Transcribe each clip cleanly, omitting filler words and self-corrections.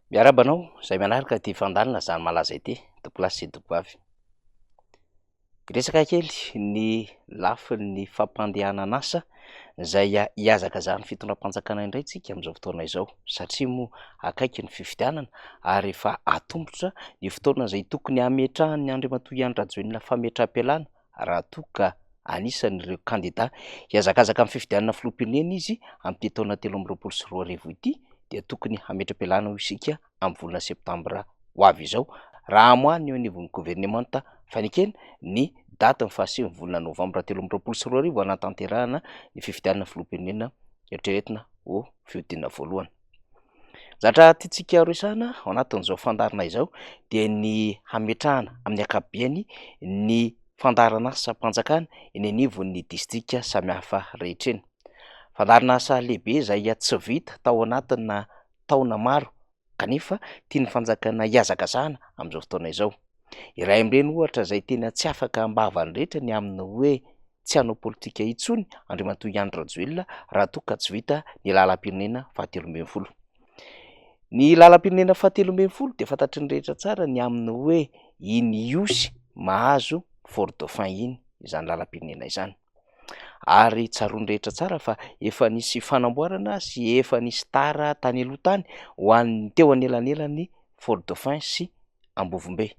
Miarabanao, izay manaraka ty fandalina zany malaza ity, dokolasy sy dokoavy. Resaka kely ny lafin'ny fampandehanana asa izay hiazaka zany fitondram-panjakana indray tsika amin'izao fotoana izao satria moa akaiky ny fifidianana ary efa atombotra ny fotoana izay tokony hametrahan'ny Andriamatoa Andry Rajoelina fametraha-pialana raha toa ka anisan'ireo kandida hiazakazaka amin'ny fifidianana filoham-pirenena izy amin'ity taona 2024 ity dia tokony hametra-pialana ho isika amin'ny volana septambra ho avy izao raha amoahany eo anivon'ny gouvernemanta fanekena ny daty ny fahasivy volana novambra 2024 hanatanterahana ny fifidianana filoham-pirenena eritreretina ho fihodinana voalohany. Zatra tiantsika resahana ao anatin'izao fandarina izao dia ny hametrahana amin'ny akabiany ny fandarana asa mpanjakana eny anivon'ny distrika samihafa rehetra eny. Fandarina asa lehibe izay tsy vita tao anatina taona maro kanefa tiany fanjakana hiazakazahana amin'izao fotoana izao. Iray amin'ireny ohatra izay tena tsy afaka ambavany rehetra ny amin'ny hoe tsy hanao politika intsony Andriamatoa Andry Rajoelina raha toa ka tsy vita ny lalam-pirenena fahatelo ambin'ny folo. Ny lalam-pirenena fahatelo ambin'ny folo dia fantatry ny rehetra tsara ny amin'ny hoe iny iosy mahazo fort dauphin iny izany lalam-pirenena izany. Ary tsaroany rehetra tsara fa efa nisy fanamboarana sy efa nisy tara tany aloha tany ho an'ny teo anelanelan'ny fort dauphin sy ambovombe.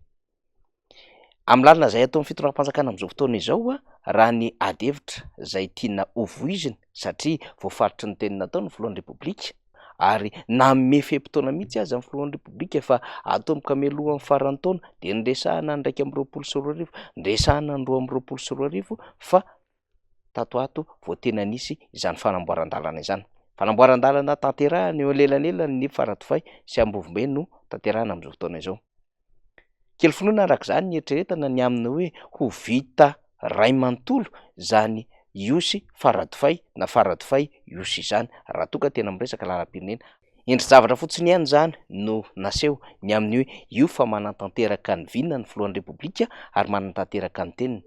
Amin'ny lalina izay atao amin'ny fitondram-panjakana amin'izao fotoana izao raha ny adevitra izay tiana hovoizina satria voafaritry ny teny nataony ny filohan'ny repoblika ary nanome feim-potoana mihitsy azy amin'ny filohan'ny repoblika fa atomboka mialohan'ny faran'ny taona dia nresahana ny 1 amby 2024 nresahana ny 2 amby 2024 fa tatoato vao tena nisy izany fanamboaran-dalana izany. Fanamboaran-dalana tanterahana eo alelanelany ny Faradofay sy Ambovombe no tanterahana amin'izao fotoana izao. Kely finoana arak'izany ny eritreretana ny amin'ny hoe ho vita ray manontolo izany iosy Faradofay na Faradofay iosy izany raha toa ka tena miresaka lalam-pirenena. Endry zavatra fotsiny ihany izany no naseho ny amin'ny hoe io fa manantanteraka ny vinona ny filohan'ny repoblika ary manantanteraka ny teniny.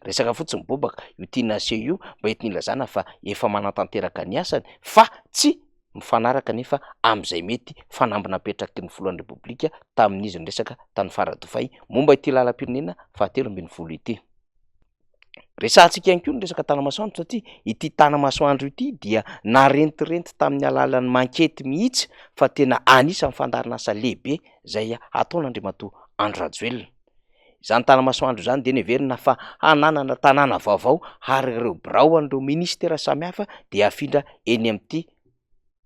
Resaka fotsiny bobaka io tiana aseho io mba entina ilazana fa efa manantanteraka ny asany fa tsy mifanaraka nefa amin'izay mety fanambina apetraky ny filohan'ny repoblika tamin'izy niresaka tany Faradofay momba ity lalam-pirenena fahatelo ambin'ny folo ity. Resahantsika ihany koa ny resaka tanamasoandro satria ity tanamasoandro ity dia narentirenty tamin'ny alalan'ny mankety mihitsy fa tena anisan'ny fandarina asa lehibe izay ataon'Andriamatoa Andry Rajoelina. Izany tanamasoandro izany dia neverina fa hananana tanàna vaovao ary ireo biraoan'ireo ministera samihafa dia afindra eny amin'ity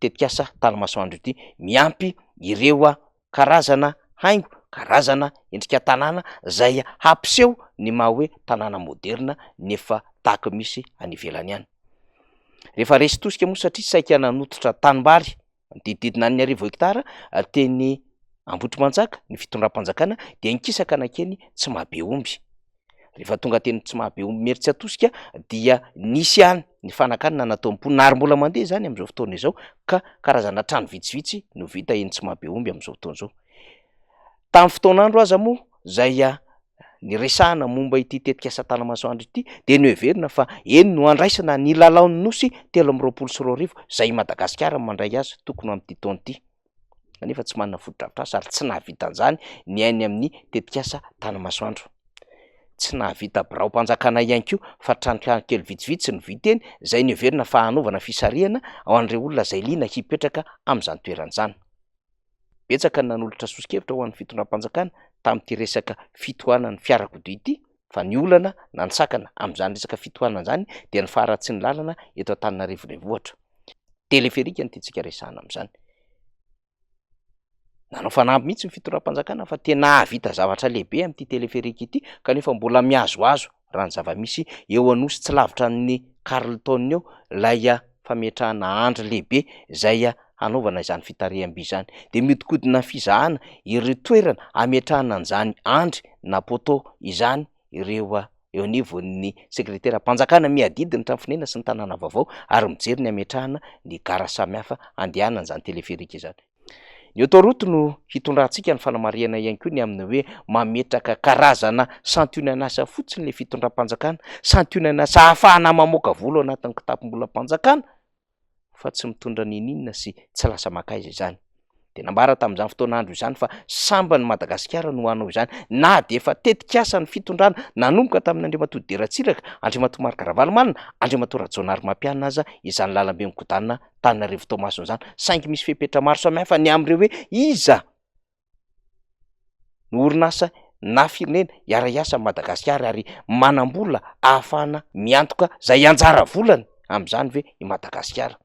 tetikasa tanamasoandro ity miampy ireo karazana haingo, karazana endrika tanàna izay hampiseho ny maha hoe tanàna moderna nefa tahaka misy any ivelany ihany. Rehefa resy tosika moa satria saika nanototra tanimbary didididina ny 1000 hektara teny Ambohitrimanjaka ny fitondram-panjakana dia nikisaka anakeny Tsimabehomby. Rehefa tonga teny Tsimabehomby Meritsatosika dia nisy ihany ny fanakanana natao mponina ary mbola mandeha izany amin'izao fotoana izao ka karazana trano vitsivitsy no vita eny Tsimabehomby amin'izao fotoana izao. Tamin'ny fotoan'andro aza moa izay ny resahana momba ity tetikasa tanamasoandro ity dia ny heverina fa eny no andraisana ny lalaon'ny nosy 3 izay Madagasikara mandray azy tokony amin'ity taona ity. Kanefa tsy manana foto-drafitr'asa ary tsy nahavita an'izany ny ainy amin'ny tetikasa tanamasoandro. Tsy nahavita birao-panjakana ihany koa fa trano kely vitsivitsy no vita eny izay ny heverina fa hanaovana fisarihana ao an'ireo olona izay liana hipetraka amin'izany toeran'izany. Betsaka ny nanolotra sosikevitra ho an'ny fitondram-panjakana tamin'ity resaka fitohanan'ny fiarakodia ity fa ny olana na ny sakana amin'izany resaka fitohanana izany dia ny faharatsy ny lalana eto Antananarivo renivohitra. Teleferika ny tiantsika resahana amin'izany. Nanao fanampy mihitsy ny fitondram-panjakana fa tena havita zavatra lehibe amin'ity teleferika ity kanefa mbola mihazohazo raha ny zava-misy eo anosy tsy lavitra ny Carleton eo ilay fametrahana andry lehibe izay hanaovana izany fitariham-by izany dia miodikodina fizahana ireo toerana hametrahana an'izany andry na poto izany ireo eo anivon'ny sekretera-panjakana miadidy ny trano fonena sy ny tanàna vaovao ary mijery ny hametrahana ny gara samihafa andehanana izany teleferika izany. Ny autoroute no hitondrantsika ny fanamariana ihany koa ny amin'ny hoe mametraka karazana santionana asa fotsiny le fitondram-panjakana, santionana asa ahafahana mamoaka vola ao anatin'ny kitapom-bolam-panjakana fa tsy mitondra ninina sy tsy lasa makaiza izany. de nambara tamin'izany fotoan'andro izany fa sambany Madagasikara no hanao izany, na de efa tetikasa ny fitondrana nanomboka tamin'Andriamatoa Deratsiraka, Andriamatoa Marc Ravalomanana, Andriamatoa Rajaonary Mampianina aza izany lalambe mikodana Tananarivo Toamasina izany, saingy misy fepetra maro samihafa ny am'ireo hoe iza ny orinasa na firenena iara-iasa Madagasikara ary manam-bola ahafahana miantoka zay anjara volany am'izany ve i Madagasikara.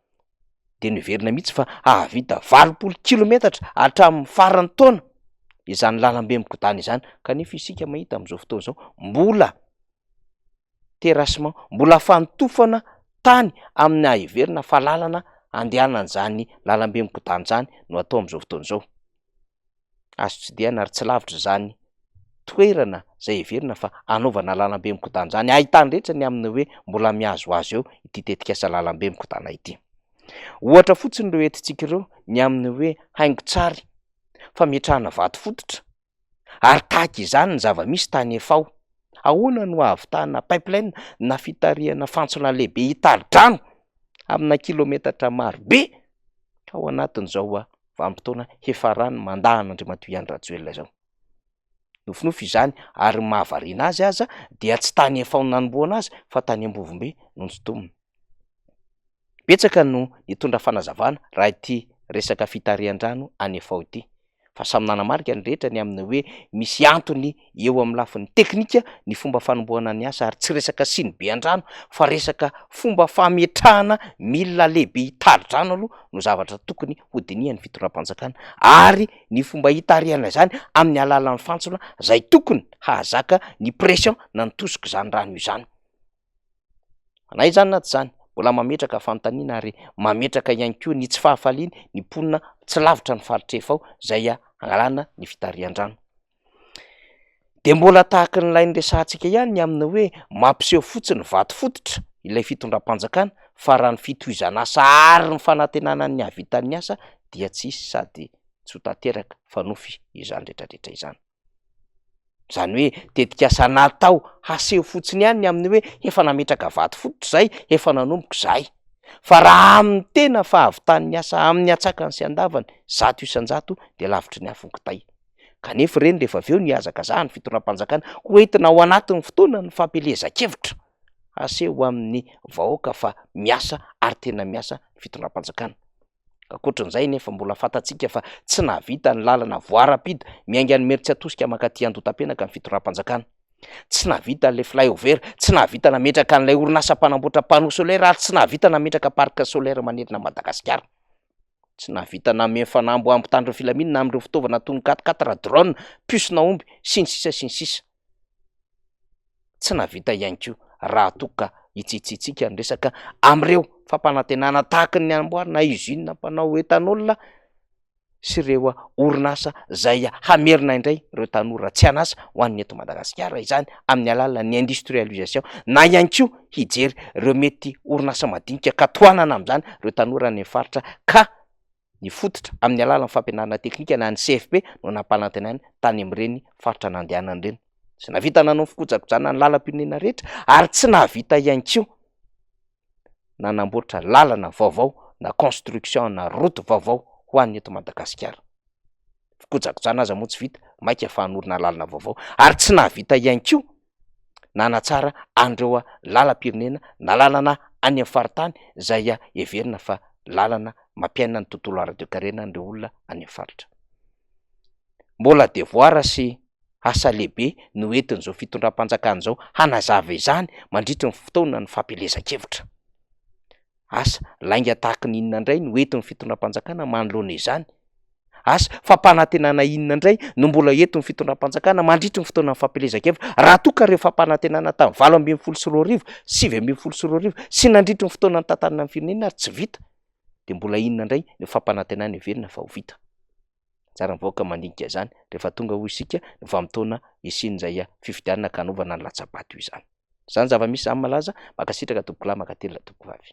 De niverina mihitsy fa ahavita 80 kilometatra hatramin'ny farany taona izany lalambe mikodana izany, kanefa isika mahita am'izao fotoana izao mbola terrassement, mbola fanotofana tany amin'ny aheverina fa lalana andehanan'izany lalambe mikodana izany no atao am'izao fotoana izao. Azo tsidihana ary tsy lavitra zany toerana zay heverina fa anaovana lalambe mikodana izany, ahitany rehetra ny amin'ny hoe mbola mihazoazo eo ity tetikasa lalambe mikodana ity. Ohatra fotsiny ireo entintsika ireo ny amin'ny hoe haingo-tsary fametrahana vato fototra, ary tahaka izany ny zava-misy tany efa ao. Ahoana no ahavitana pipeline na fitarihana fantsona lehibe hitari-drano amina kilometatra maro be ka ao anatin'izao vanim-potoana efa rano mandahan'Andriamatoa Andry Rajoelina zao. Nofinofy izany ary mahavariana azy aza dia tsy tany efa ao nanomboana azy fa tany Ambovombe no nsotominy. Betsaka no hitondra fanazavana raha ity resaka fitarihan-drano any efa ao ity, fa samy nanamarika ny rehetra ny amin'ny hoe misy antony eo amin'ny lafin'ny teknika ny fomba fanombohana ny asa, ary tsy resaka siny be an-drano fa resaka fomba fametrahana milina lehibe hitari-drano aloha no zavatra tokony hodinihan'ny fitondram-panjakana, ary ny fomba hitarihana izany amin'ny alalan'ny fantsona zay tokony hahazaka ny pression na nitosika izany rano izany. Anay izany na tsy izany mbola mametraka fanontaniana ary mametraka ihany koa ny tsy fahafaliany ny ponina tsy lavitra ny faritra efa ao zay angalana ny fitarihan-drano. De mbola tahaka ny lainy resahantsika ihany ny amin'ny hoe mampiseho fotsiny vato fototra ilay fitondram-panjakana, fa raha ny fitohizana asa ary ny fanantenana ny havitan'ny asa dia tsisy sady tsy ho tanteraka fanofy izany rehetrarehetra izany. Zany hoe tetikasa natao haseho fotsiny ihany ny amin'ny hoe efa nametraka vato fototra zay, efa nanomboka zay, fa raha amin'ny tena fahavitan'ny asa amin'ny atsakany sy andavany zato isan-jato de lavitry ny afony kitay. Kanefa reny rehefa avy eo nihazakazahany fitondram-panjakana ho entina ao anatin'ny fotoana ny fampielezan-kevitra aseho amin'ny vahoaka fa miasa ary tena miasa fitondram-panjakana. Ankoatran'izay nefa mbola fantatsika fa tsy nahavita ny lalana voarapida miainga ny Meritsi atosika makaty Andotam-penaka ny fitondram-panjakana, tsy nahavita n'ilay flyover, tsy nahavita nametraka an'ilay orinasa mpanamboatra panneau solaire, ary tsy nahavita nametraka parc solaire manerina Madagasikara, tsy nahavita name fanambo ampitandro filaminana amin'ireo fitaovana toy ny 4x4 drone, piosina omby sy ny sisa sy ny sisa. Tsy nahavita ihany koa raha toka hitsitsitsika ny resaka am'ireo fampanantenana tahaka ny amboarina usine mpanao etanol sy ireo orinasa zay hamerina indray ireo tanora tsy anasa ho an'ny eto Madagasikara izany amin'ny alalan'ny industrialisation, na ihany koa hijery ireo mety orinasa madinika ka toanana am'izany ireo tanora ny faritra ka ny fototra amin'ny alalan'ny fampianarana teknika na ny CFP no nampanantenana tany amin'ireny faritra nandehanany ireny. Tsy nahavita nanao fikojakojana ny lalam-pirenena rehetra, ary tsy nahavita ihany koa nanamboatra lalana vaovao na construction na route vaovao ho an'ny eto Madagasikara. Fikojakojana aza moa tsy vita, maika fahanorina lalana vaovao, ary tsy nahavita ihany koa nanatsara andreo lalam-pirenena na lalana any amin'ny faritany zay heverina fa lalana mampiaina ny tontolo ara-toe-karena an'ireo olona any amin'ny faritra. Mbola devoara sy asa lehibe no entin'izao fitondram-panjakana izao hanazava izany mandritra ny fotoana ny fampielezan-kevitra. Asa lainga tahaka ny inona indray no entin'ny fitondram-panjakana manoloana izany, asa fampanantenana inona indray no mbola entin'ny fitondram-panjakana mandritra ny fotoana ny fampielezan-kevitra, raha toa ka ireo fampanantenana tamin'ny 8 ambin'ny 7 ambin'ny 10 sy nandritra ny fotoana ny tantarana amin'ny firenena ary tsy vita, de mbola inona indray no fampanantenana heverina fa ho vita. Tsara mivoaka mandinika izany rehefa tonga ho isika ny vanim-potoana isin'izay fifidianana kanovana ny latsabato izany. Zany zava-misy izany malaza, makasitraka tompoko lahy, makatelina tompoko vavy.